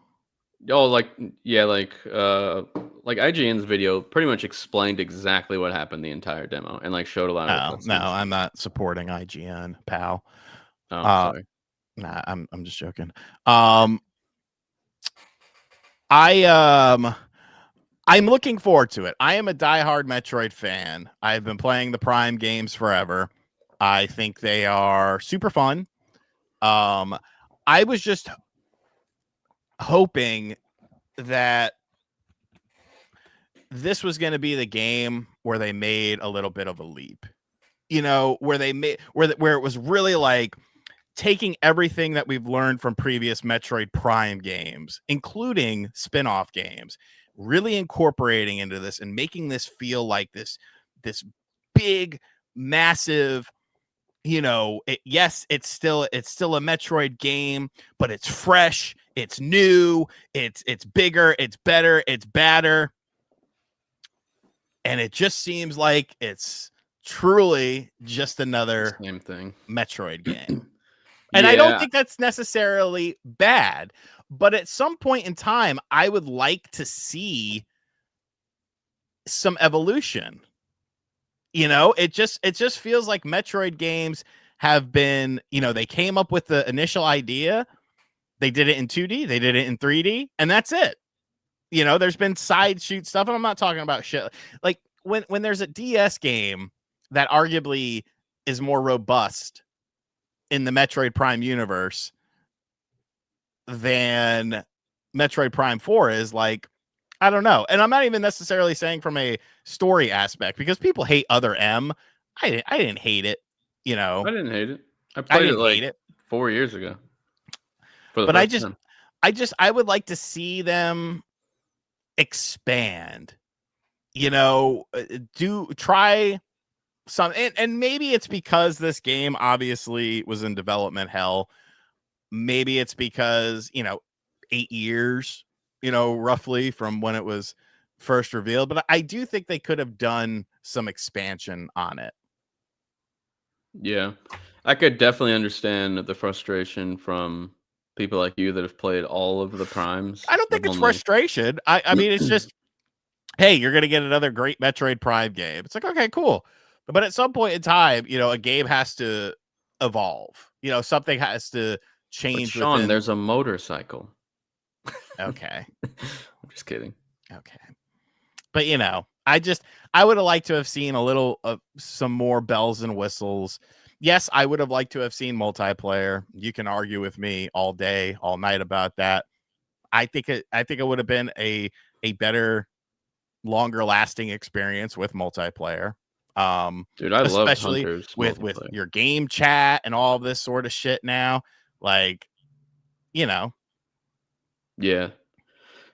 Oh, like yeah, like IGN's video pretty much explained exactly what happened the entire demo and like showed a lot of the No, cutscenes. I'm not supporting IGN, pal. Oh, sorry. Nah, I'm just joking. I'm looking forward to it. I am a diehard Metroid fan. I've been playing the Prime games forever. I think they are super fun. I was just hoping that this was going to be the game where they made a little bit of a leap. Where they made where it was really like taking everything that we've learned from previous Metroid Prime games, including spin-off games, really incorporating into this and making this feel like this big, massive, yes, it's still a Metroid game, but it's fresh, it's new, it's bigger, it's better, it's badder. And it just seems like it's truly just another Same thing. Metroid game. And I don't think that's necessarily bad, but at some point in time, I would like to see some evolution. It just feels like Metroid games have been, they came up with the initial idea, they did it in 2D, they did it in 3D, and that's it. There's been side shoot stuff, and I'm not talking about shit. Like when there's a DS game that arguably is more robust in the Metroid Prime universe than Metroid Prime 4 is, like, I don't know. And I'm not even necessarily saying from a story aspect, because people hate Other M. I didn't hate it, I didn't hate it. I I played it didn't like hate it. 4 years ago for the But first time. I would like to see them expand, try some, and maybe it's because this game obviously was in development hell. Maybe it's because 8 years, roughly from when it was first revealed, but I do think they could have done some expansion on it. Yeah. I could definitely understand the frustration from people like you that have played all of the primes. I don't think it's frustration. I mean, it's just, hey, you're going to get another great Metroid Prime game. It's like, okay, cool. But at some point in time, a game has to evolve. Something has to But change Sean, within. there's a motorcycle. Okay. I'm just kidding. Okay. But I would have liked to have seen a little of some more bells and whistles. Yes, I would have liked to have seen multiplayer. You can argue with me all day, all night about that. I think it would have been a better, longer lasting experience with multiplayer. Dude, I loved Especially Hunters with multiplayer. your game chat and all this sort of shit now. Like, you know. Yeah.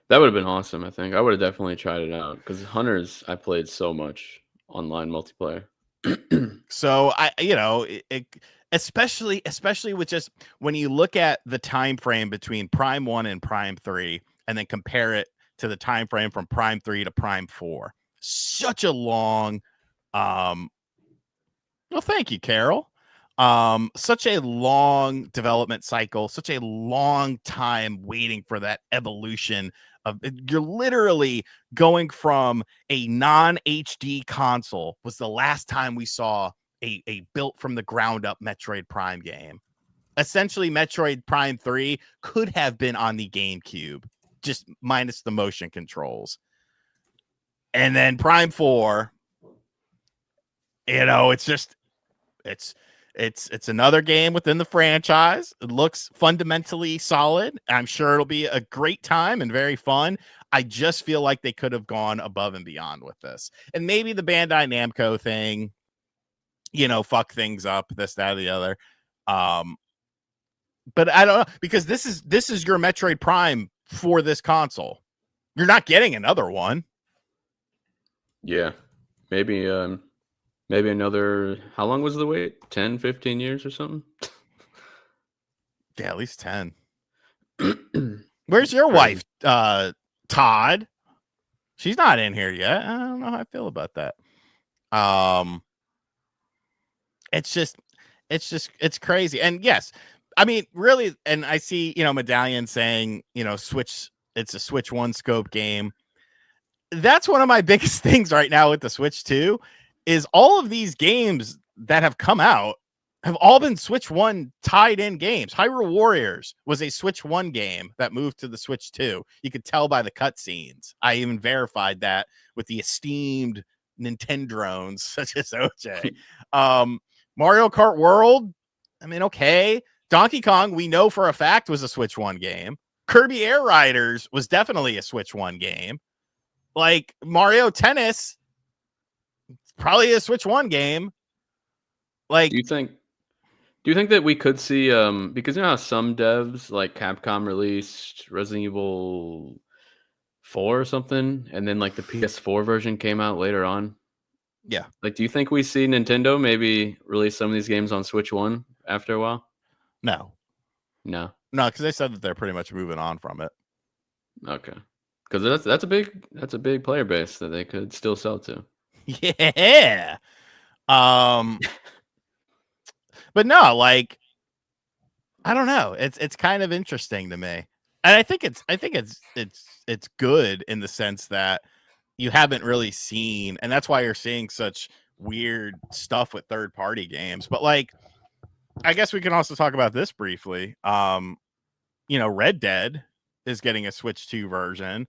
That would have been awesome, I think. I would have definitely tried it out because Hunters, I played so much online multiplayer. So especially with just when you look at the time frame between Prime 1 and Prime 3 and then compare it to the time frame from Prime 3 to Prime 4. Such a long well, thank you, Carol. Such a long development cycle, such a long time waiting for that evolution of you're literally going from a non-HD console was the last time we saw a built from the ground up Metroid Prime game. Essentially, Metroid Prime 3 could have been on the GameCube, just minus the motion controls. And then Prime 4, it's just it's another game within the franchise. It looks fundamentally solid. I'm sure it'll be a great time and very fun. I just feel like they could have gone above and beyond with this. And maybe the Bandai Namco thing, fuck things up, this, that, or the other. But I don't know, because this is your Metroid Prime for this console. You're not getting another one. Yeah. Maybe another, how long was the wait? 10, 15 years or something? Yeah, at least 10. Where's your wife, Todd? She's not in here yet. I don't know how I feel about that. It's crazy. And yes, I mean, really, and I see, Medallion saying, Switch, it's a Switch 1 scope game. That's one of my biggest things right now with the Switch 2 is all of these games that have come out have all been Switch 1 tied in games. Hyrule Warriors was a Switch 1 game that moved to the Switch 2. You could tell by the cutscenes. I even verified that with the esteemed Nintendrones such as OJ. Mario Kart World, I mean, okay. Donkey Kong, we know for a fact, was a Switch 1 game. Kirby Air Riders was definitely a Switch 1 game. Like Mario Tennis, probably a Switch 1 game. Like, Do you think that we could see because you know how some devs like Capcom released Resident Evil 4 or something, and then like the PS4 version came out later on? yeah. Like, do you think we see Nintendo maybe release some of these games on Switch 1 after a while? No, No. because they said that they're pretty much moving on from it. Okay. Because that's a big player base that they could still sell to. Yeah. But no, like, I don't know. It's kind of interesting to me. And I think it's good in the sense that you haven't really seen, and that's why you're seeing such weird stuff with third party games. But like, I guess we can also talk about this briefly. Red Dead is getting a Switch 2 version.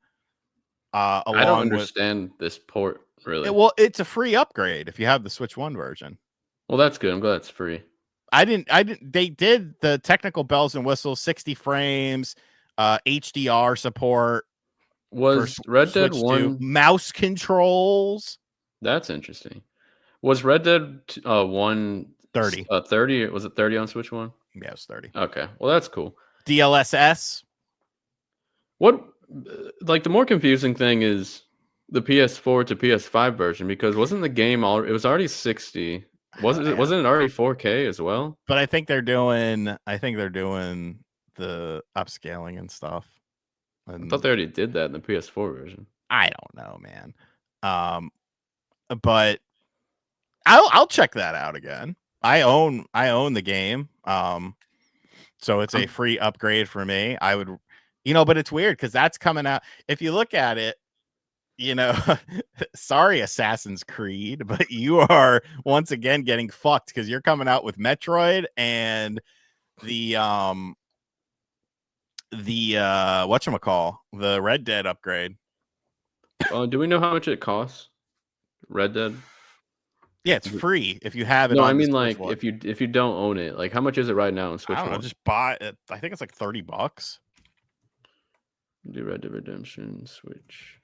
I don't Along with understand this port really. well, it's a free upgrade if you have the Switch 1 version. Well, that's good. I'm glad it's free. I didn't they did the technical bells and whistles, 60 frames, HDR support Was Red Dead Switch 2, 1 mouse controls. That's interesting. Was Red Dead 1 30. 30? Was it 30 on Switch 1? Yeah, it's 30. Okay. Well, that's cool. DLSS. What like the more confusing thing is the PS4 to PS5 version, because wasn't the game it was already 60. Wasn't it already 4K as well? But I think they're doing the upscaling and stuff. And I thought they already did that in the PS4 version. I don't know, man. But I'll check that out again. I own the game. So it's a free upgrade for me. I would, but it's weird because that's coming out. If you look at it, sorry, Assassin's Creed, but you are once again getting fucked because you're coming out with Metroid and the whatchamacall, the Red Dead upgrade. Do we know how much it costs? Red Dead? Yeah, it's free if you have it. No, on I mean Switch like if you don't own it, like how much is it right now on Switch? I don't know, just buy it. I think it's like $30. Do Red Dead Redemption Switch.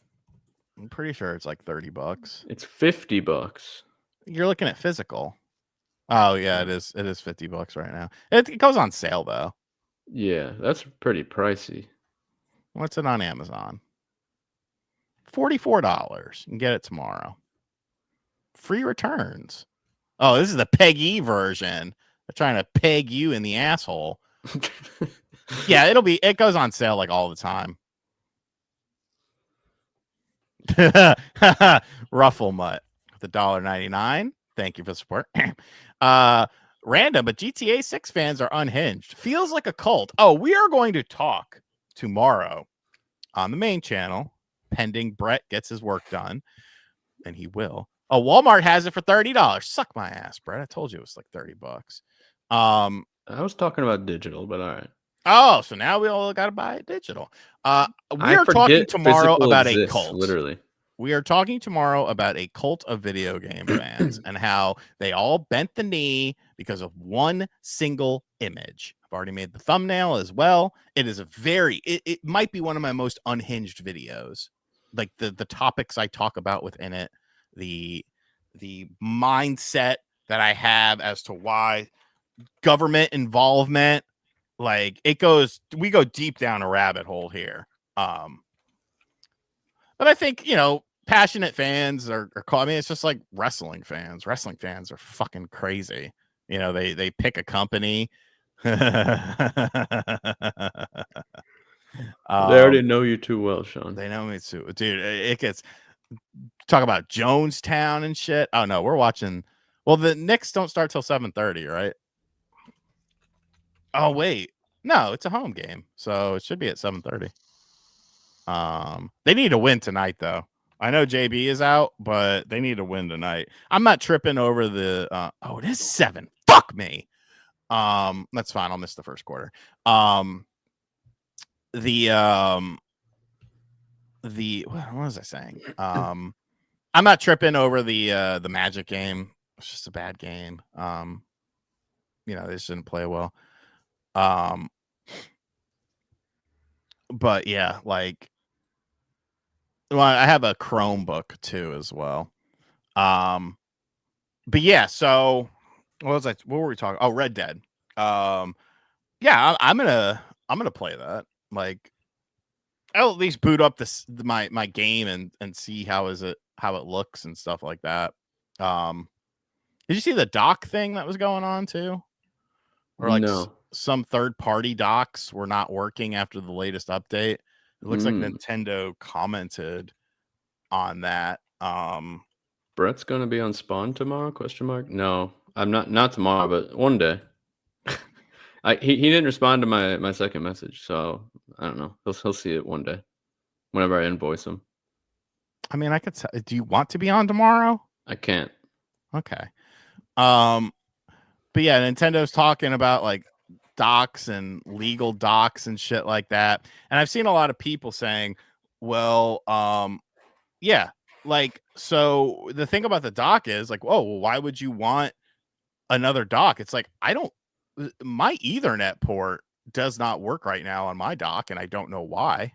I'm pretty sure it's like $30. It's $50. You're looking at physical. Oh yeah, it is $50 right now. It goes on sale though. Yeah, that's pretty pricey. What's it on Amazon? $44. You can get it tomorrow. Free returns. Oh, this is the PEGI version. They're trying to peg you in the asshole. Yeah, it goes on sale like all the time. Ruffle Mutt with $1.99. Thank you for the support. Random, but GTA 6 fans are unhinged. Feels like a cult. Oh, we are going to talk tomorrow on the main channel, pending Brett gets his work done, and he will. Oh, Walmart has it for $30. Suck my ass, Brett. I told you it was like $30. I was talking about digital, but all right. Oh, so now we all got to buy it digital. We are talking tomorrow about a cult. Literally. We are talking tomorrow about a cult of video game fans and how they all bent the knee because of one single image. I've already made the thumbnail as well. It is it might be one of my most unhinged videos. Like the topics I talk about within it, the mindset that I have as to why government involvement, like we go deep down a rabbit hole here. But I think, passionate fans are cool. I mean, it's just like wrestling fans. Wrestling fans are fucking crazy. They pick a company. They already know you too well, Sean. They know me too. Dude, it gets talk about Jonestown and shit. Oh no, we're watching. Well, the Knicks don't start till 7:30, right? Oh wait. No, it's a home game. So it should be at 7:30. They need to win tonight though. I know JB is out, but they need to win tonight. I'm not tripping over the oh, it is 7. Fuck me. That's fine. I'll miss the first quarter. What was I saying? I'm not tripping over the Magic game. It's just a bad game. They just didn't play well. But yeah, like, well, I have a Chromebook too as well. But yeah, so what were we talking? Oh, Red Dead. Yeah, I'm gonna play that. Like, I'll at least boot up my game and see how it looks and stuff like that. Did you see the dock thing that was going on too? Or like some third party docks were not working after the latest update. It looks like Nintendo commented on that. Brett's gonna be on Spawn tomorrow? ? No, I'm not tomorrow, but one day. He didn't respond to my second message, so I don't know. He'll see it one day, whenever I invoice him. I mean, do you want to be on tomorrow? I can't. Okay. But yeah, Nintendo's talking about like docs and legal docs and shit like that. And I've seen a lot of people saying, well, yeah, like, so the thing about the dock is like, oh, well, why would you want another dock? It's like, my Ethernet port does not work right now on my dock, and I don't know why.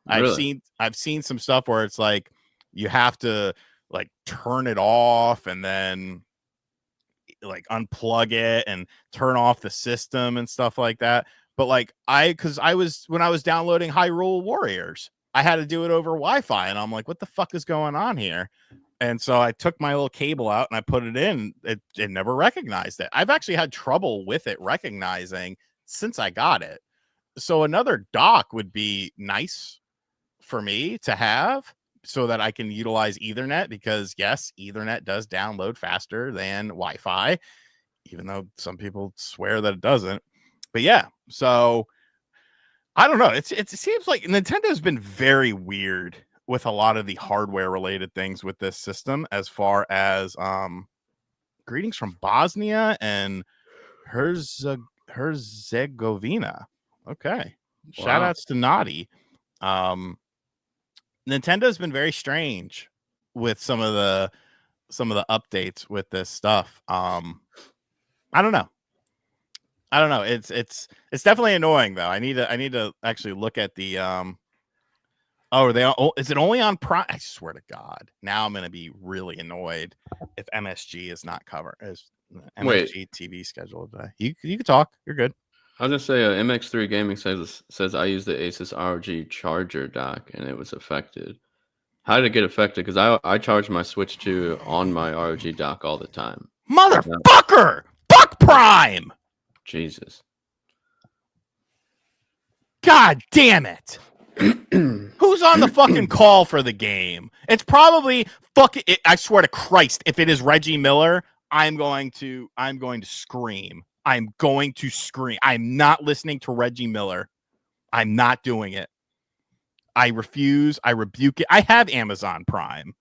Really? I've seen some stuff where it's like you have to like turn it off and then like unplug it and turn off the system and stuff like that. But like when I was downloading Hyrule Warriors, I had to do it over Wi-Fi, and I'm like, what the fuck is going on here? And so I took my little cable out and I put it in. It never recognized it. I've actually had trouble with it recognizing since I got it. So another dock would be nice for me to have so that I can utilize Ethernet, because yes, Ethernet does download faster than Wi-Fi, even though some people swear that it doesn't. But yeah, so I don't know. It seems like Nintendo's been very weird with a lot of the hardware related things with this system, as far as greetings from Bosnia and Herzegovina. Okay. Wow. Shout outs to Naughty. Nintendo's been very strange with some of the updates with this stuff. I don't know. It's definitely annoying though. I need to actually look at the Oh, they? Oh, is it only on Prime? I swear to God. Now I'm gonna be really annoyed if MSG is not covered. As MSG TV schedule today. You can talk. You're good. I was gonna say MX3 Gaming says I use the Asus ROG charger dock and it was affected. How did it get affected? Because I charge my Switch 2 on my ROG dock all the time. Motherfucker! Fuck Prime! Jesus. God damn it! Who's on the fucking call for the game? It's probably I swear to Christ, if it is Reggie Miller, I'm going to scream. I'm going to scream. I'm not listening to Reggie Miller. I'm not doing it. I refuse. I rebuke it. I have Amazon Prime.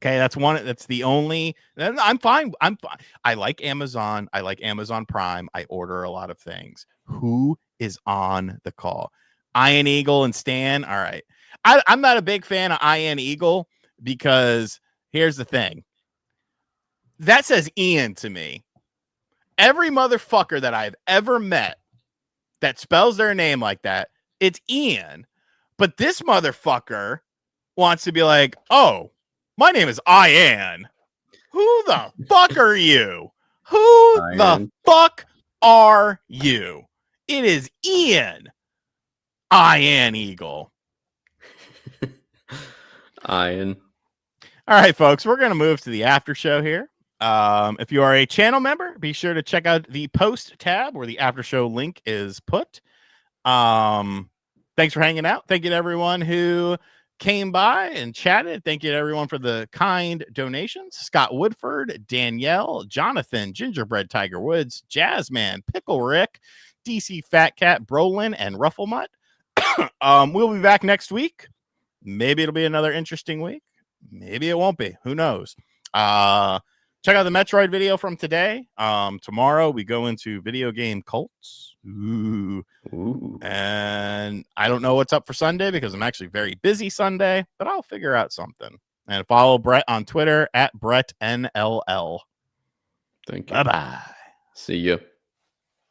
Okay, that's the only. I'm fine. I'm fine. I like Amazon. I like Amazon Prime. I order a lot of things. Who is on the call? Ian Eagle and Stan. All right. I'm not a big fan of Ian Eagle because here's the thing. That says Ian to me. Every motherfucker that I've ever met that spells their name like that, it's Ian. But this motherfucker wants to be like, oh, my name is Ian. Who the fuck are you? Who the fuck are you? It is Ian. Ian Eagle. Ian. All right, folks, we're going to move to the after show here. If you are a channel member, be sure to check out the post tab where the after show link is put. Thanks for hanging out. Thank you to everyone who came by and chatted. Thank you to everyone for the kind donations. Scott Woodford, Danielle, Jonathan, Gingerbread Tiger Woods, Jazzman, Pickle Rick, DC Fat Cat, Brolin, and Rufflemutt. We'll be back next week. Maybe it'll be another interesting week. Maybe it won't be. Who knows? Check out the Metroid video from today. Tomorrow we go into video game cults. Ooh. And I don't know what's up for Sunday because I'm actually very busy Sunday, but I'll figure out something. And follow Brett on Twitter at BrettNLL. Thank you. Bye-bye. See you.